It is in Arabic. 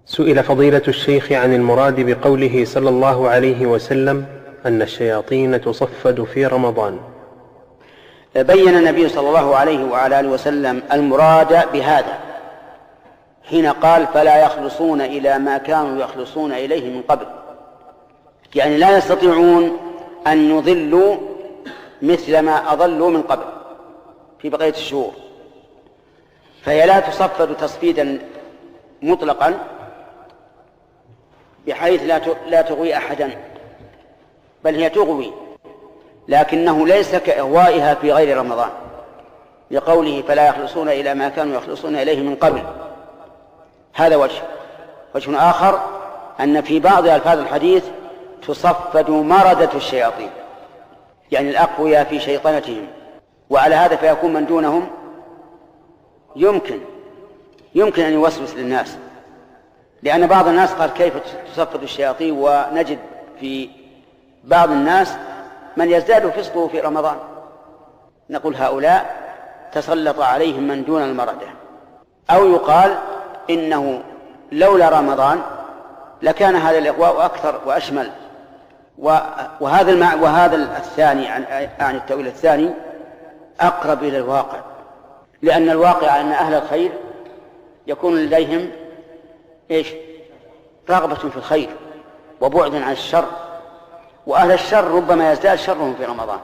سئل فضيلة الشيخ عن المراد بقوله صلى الله عليه وسلم أن الشياطين تصفد في رمضان. بين النبي صلى الله عليه وعلى آله وسلم المراد بهذا حين قال فلا يخلصون إلى ما كانوا يخلصون إليه من قبل، يعني لا يستطيعون أن يضلوا مثل ما أضلوا من قبل في بقية الشهور، فهي لا تصفد تصفيدا مطلقا بحيث لا تغوي أحدا، بل هي تغوي، لكنه ليس كإغوائها في غير رمضان، لقوله فلا يخلصون إلى ما كانوا يخلصون إليه من قبل. هذا وجه آخر أن في بعض ألفاظ الحديث تصفد مردة الشياطين، يعني الأقوياء في شيطنتهم، وعلى هذا فيكون من دونهم يمكن أن يوسوس للناس، لأن بعض الناس قال كيف تصفد الشياطين، ونجد في بعض الناس من يزداد فسقه في رمضان، نقول هؤلاء تسلط عليهم من دون المردة. أو يقال إنه لولا رمضان لكان هذا الإغواء أكثر وأشمل، وهذا الثاني عن التأويل الثاني أقرب إلى الواقع، لأن الواقع أن أهل الخير يكون لديهم رغبة في الخير وبعد عن الشر، وأهل الشر ربما يزداد شرهم في رمضان.